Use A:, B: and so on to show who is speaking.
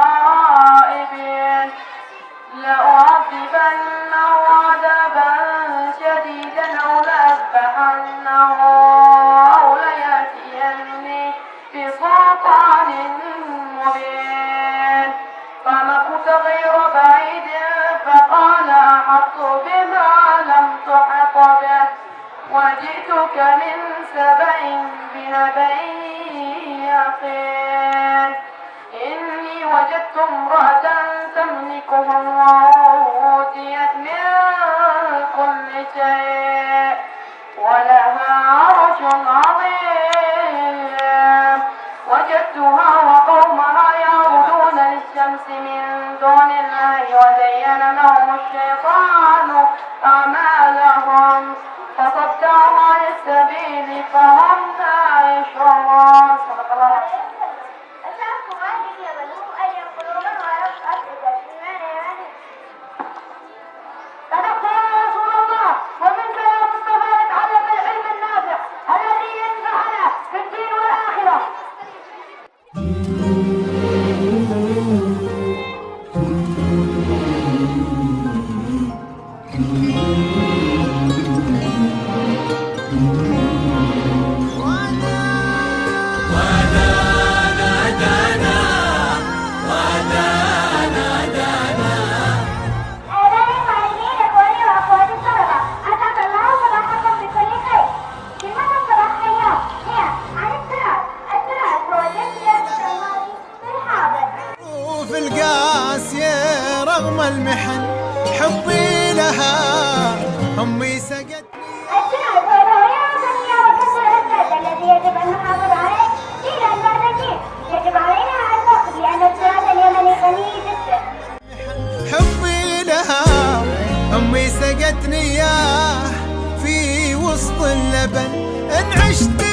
A: الغائبين لأعذبنه عذابا شديدا أو لأذبحنه أو ليأتيني بسلطان مبين. فمكث غير بعيد فقال أحطت بما لم تحط به وجئتك من سبأ بنبأ يقين. إني وجدت امرأة تملكهم وأوتيت من كل شيء ولها عرش عظيم. وجدتها وقومها يعبدون للشمس من دون الله وزين لهم الشيطان أعمالهم فصدهم عن السبيل فهم لا يشعرون. صدق الله.
B: رغم المحن حبي لها أمي سقتني.
C: الشعر والرؤيا والدنيا وكسر الأسد الذي يجب أن نحافظ عليه جيلا بعد جيل. يجب علينا أن نأخذ لأن التراث اليمني غني جدا.
B: حبي لها أمي سقتني إياه في وسط اللبن إن عشت